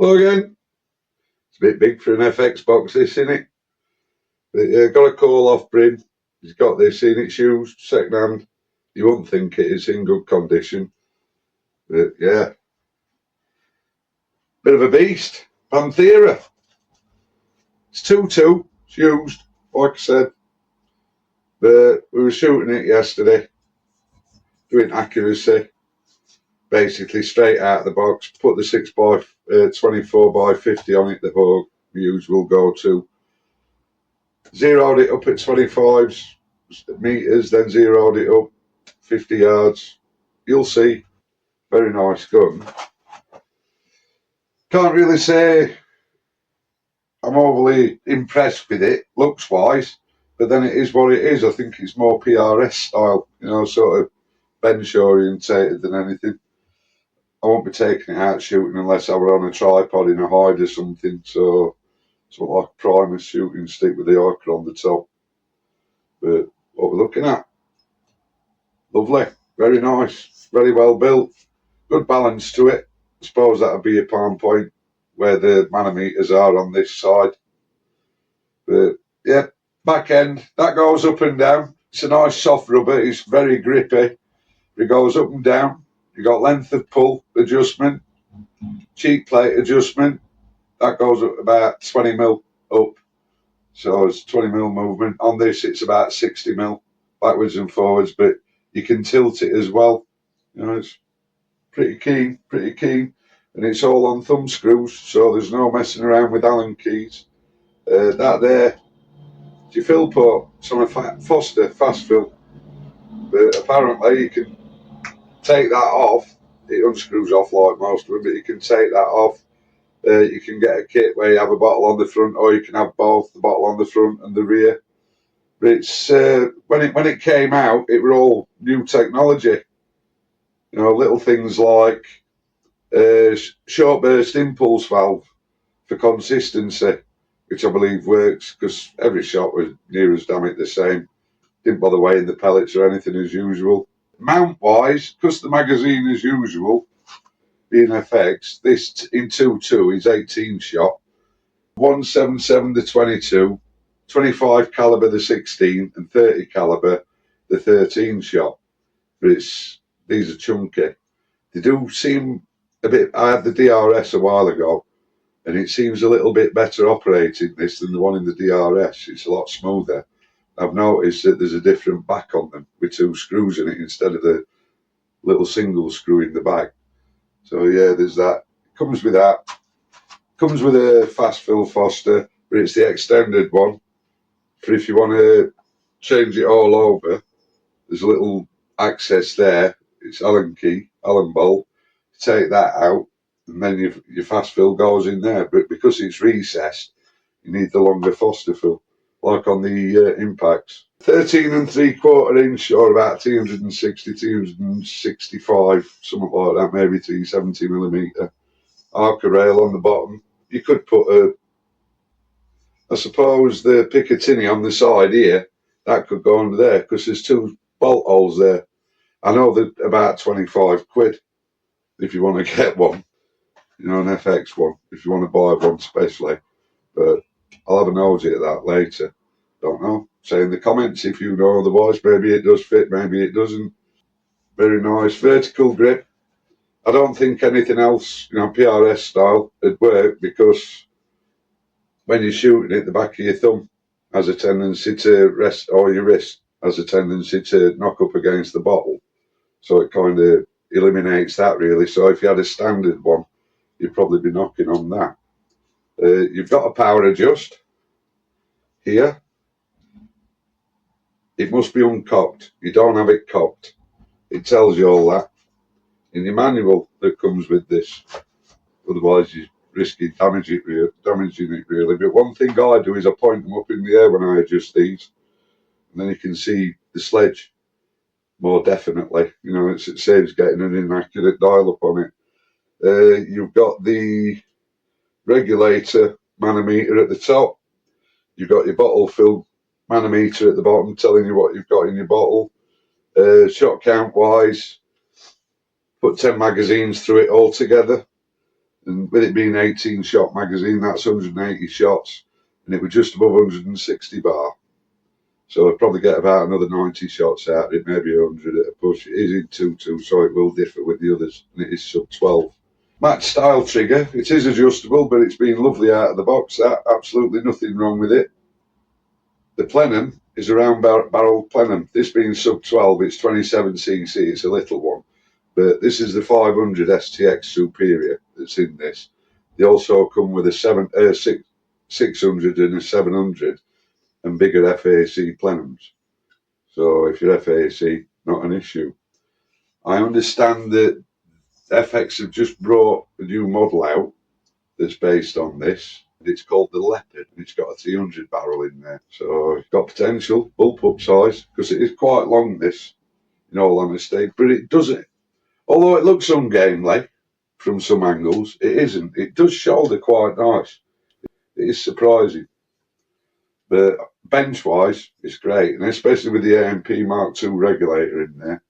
Hello again. It's a bit big for an FX box, this, isn't it? But got a call off Bryn. He's got this in. It's used, second hand. You wouldn't think it is in good condition. But yeah. Bit of a beast. Panthera. It's 2.2. It's used, like I said. But we were shooting it yesterday. Doing accuracy. Basically straight out of the box. Put the 24x50 on it, the Hogue. The usual go-to. Zeroed it up at 25 meters, then zeroed it up 50 yards. You'll see. Very nice gun. Can't really say I'm overly impressed with it, looks wise, but then it is what it is. I think it's more PRS style, sort of bench orientated than anything. I won't be taking it out shooting unless I were on a tripod in a hide or something, so it's not like a primer shooting stick with the orca on the top. But what we're looking at, lovely, very nice, very well built, good balance to it. I suppose that would be a palm point where the manometers are on this side. But yeah, back end, that goes up and down. It's a nice soft rubber, it's very grippy. It goes up and down. You got length of pull adjustment, cheek plate adjustment. That goes up about 20 mil up. So it's 20 mil movement. On this, it's about 60 mil backwards and forwards, but you can tilt it as well. It's pretty keen. And it's all on thumb screws, so there's no messing around with Allen keys. That there, it's your fill port. It's on a Foster fast fill. But apparently you can take that off. It unscrews off like most of them, but you can take that off. You can get a kit where you have a bottle on the front, or you can have both, the bottle on the front and the rear. But it's when it came out, it were all new technology. Little things like short burst impulse valve for consistency, which I believe works because every shot was near as damn it the same. Didn't bother weighing the pellets or anything as usual. Mount wise, because the magazine as usual, being FX, this in 2.2 is 18 shot, 177 the 22, 25 caliber the 16, and 30 caliber the 13 shot. But these are chunky. They do seem a bit. I had the DRS a while ago, and it seems a little bit better operating this than the one in the DRS. It's a lot smoother. I've noticed that there's a different back on them with two screws in it instead of the little single screw in the back. So yeah, there's that. Comes with that. Comes with a fast fill Foster, but it's the extended one. For if you want to change it all over, there's a little access there. It's Allen key, Allen bolt. Take that out, and then your fast fill goes in there. But because it's recessed, you need the longer Foster fill, like on the Impacts. 13 3/4 inch, or about 260, 265, something like that, maybe 370 millimeter. Arca rail on the bottom. You could put I suppose the Picatinny on the side here, that could go under there because there's two bolt holes there. I know they're about 25 quid if you want to get one, an FX one, if you want to buy one especially. But I'll have a nosy at that later. Don't know. Say in the comments if you know otherwise. Maybe it does fit, maybe it doesn't. Very nice. Vertical grip. I don't think anything else, PRS style, would work because when you're shooting it, the back of your thumb has a tendency to rest, or your wrist has a tendency to knock up against the bottle. So it kind of eliminates that really. So if you had a standard one, you'd probably be knocking on that. You've got a power adjust here. It must be uncocked. You don't have it cocked. It tells you all that in your manual that comes with this. Otherwise, you're risking damaging it really. But one thing I do is I point them up in the air when I adjust these, and then you can see the sledge more definitely. It saves getting an inaccurate dial up on it. You've got the regulator manometer at the top. You've got your bottle fill manometer at the bottom telling you what you've got in your bottle. Shot count wise, put 10 magazines through it all together. And with it being 18 shot magazine, that's 180 shots, and it was just above 160 bar. So I'd probably get about another 90 shots out of it, maybe 100 at a push. It is in 2.2, so it will differ with the others, and it is sub 12. Match style trigger, it is adjustable, but it's been lovely out of the box. Absolutely nothing wrong with it. The plenum is a round barrel plenum. This being sub 12, it's 27cc, it's a little one. But this is the 500 STX Superior that's in this. They also come with a 600 and a 700 and bigger FAC plenums. So if you're FAC, not an issue. I understand that FX have just brought a new model out that's based on this. It's called the Leopard, and it's got a 300 barrel in there. So it's got potential, bullpup size, because it is quite long, this, in all honesty. But it doesn't, although it looks ungainly from some angles, it isn't. It does shoulder quite nice. It is surprising. But bench-wise, it's great, and especially with the AMP Mark II regulator in there.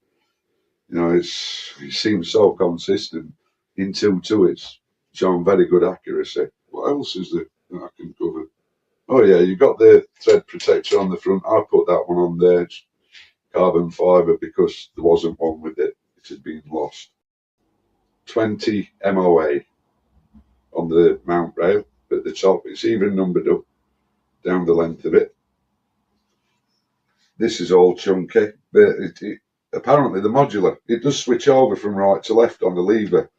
You know, it seems so consistent. In 2.2, it's shown very good accuracy. What else is there that I can cover? Oh yeah, you've got the thread protector on the front. I put that one on there, it's carbon fibre, because there wasn't one with it. It had been lost. 20 MOA on the mount rail at the top. It's even numbered up down the length of it. This is all chunky, but apparently the modular, it does switch over from right to left on the lever,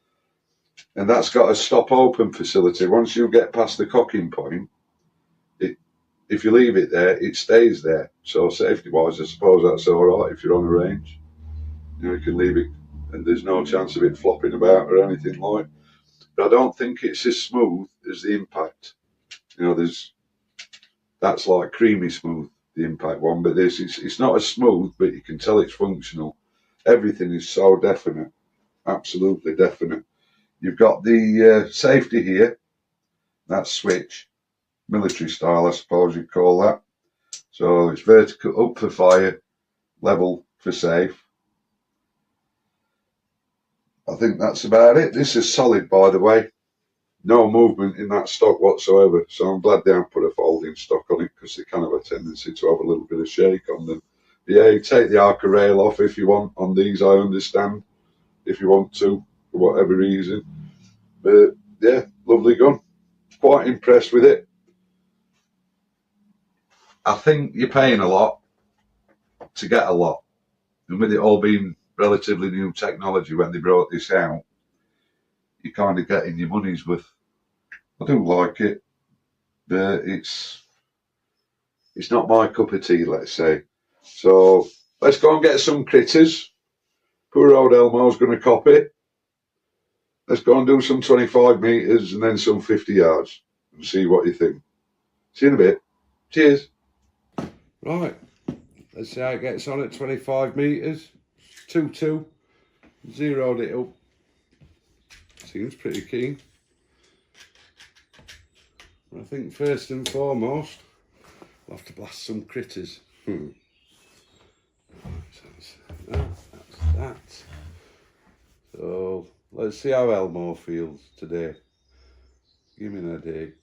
and that's got a stop open facility. Once you get past the cocking point, if you leave it there, it stays there. So safety wise, I suppose that's all right if you're on a range. You know, you can leave it and there's no chance of it flopping about or anything like. But I don't think it's as smooth as the Impact. You know, that's like creamy smooth, the Impact one, but this it's not as smooth, but you can tell it's functional. Everything is so definite, absolutely definite. You've got the safety here, that switch, military style, I suppose you'd call that. So it's vertical, up for fire, level for safe. I think that's about it. This is solid, by the way. No movement in that stock whatsoever. So I'm glad they haven't put a folding stock on it, because they can have a tendency to have a little bit of shake on them. But yeah, you take the Arca rail off if you want on these, I understand, if you want to, for whatever reason. But yeah, lovely gun. Quite impressed with it. I think you're paying a lot to get a lot. And with it all being relatively new technology when they brought this out, you're kind of getting your money's worth. I do like it, but it's not my cup of tea, let's say. So let's go and get some critters. Poor old Elmo's going to copy. Let's go and do some 25 metres and then some 50 yards and see what you think. See you in a bit. Cheers. Right, let's see how it gets on at 25 metres. 2-2. Zeroed it up. Seems pretty keen. I think first and foremost, we'll have to blast some critters. That's that. So let's see how Elmo feels today. Give me an idea.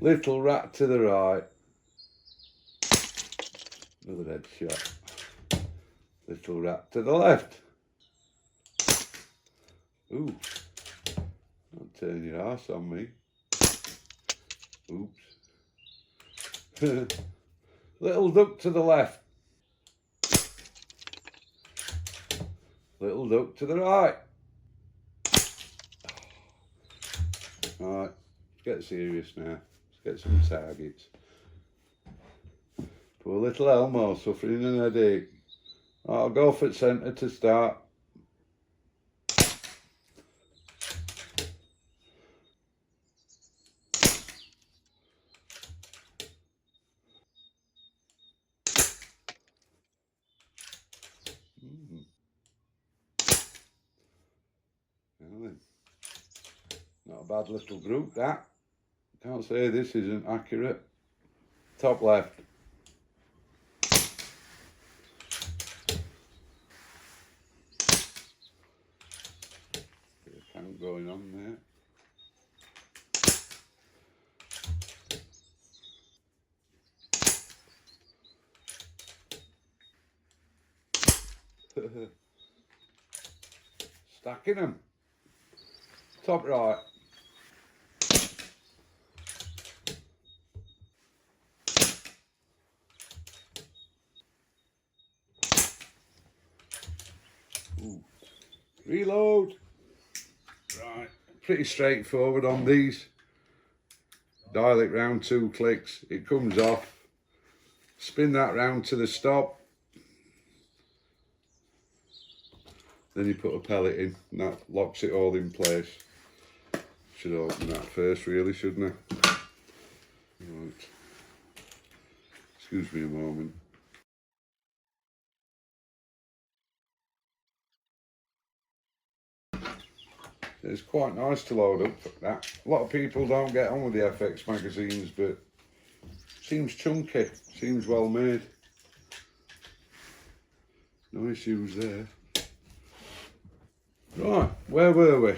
Little rat to the right. Another headshot. Little rat to the left. Ooh. Don't turn your arse on me. Oops. Little duck to the left. Little duck to the right. Alright, let's get serious now. Let's get some targets. Poor little Elmo suffering an headache. I'll go for centre to start. Not a bad little group, that. Can't say this isn't accurate. Top left. count going on there. Stacking them. Top right. Ooh. Reload. Right, pretty straightforward on these. Dial it round 2 clicks, it comes off. Spin that round to the stop. Then you put a pellet in and that locks it all in place. Should open that first really, shouldn't I? Right. Excuse me a moment. It's quite nice to load up that. A lot of people don't get on with the FX magazines, but seems chunky, seems well made. No issues there. Right, where were we?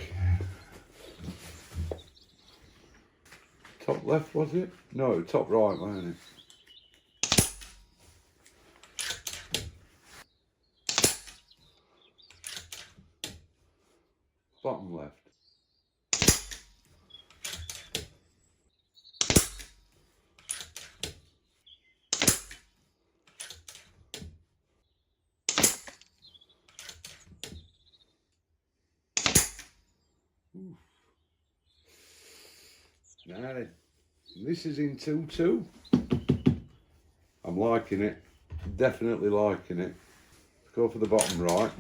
Top left, was it? No, top right, wasn't it? Bottom left. Oof. Now then, this is in 2-2. I'm liking it, definitely liking it. Let's go for the bottom right.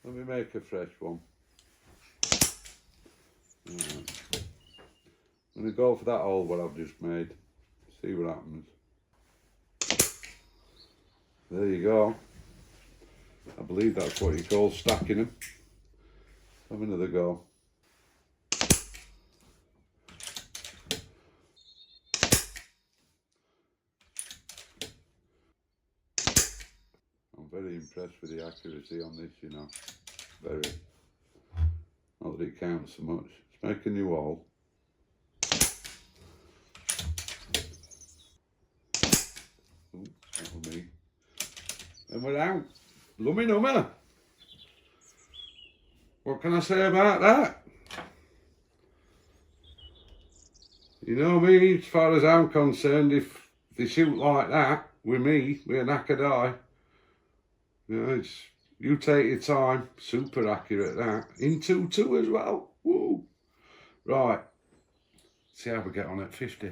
Let me make a fresh one. Right. I'm going to go for that hole what I've just made. See what happens. There you go. I believe that's what you call stacking them. Have another go. I'm very impressed with the accuracy on this, you know. Very. Not that it counts so much. Let's make a new hole. Ooh, that'll be. And we're out. Lummy number. What can I say about that? You know me, as far as I'm concerned, if they shoot like that, with me, with a knackered eye, you know, you take your time, super accurate that. In 2-2 as well. Woo. Right. See how we get on at 50.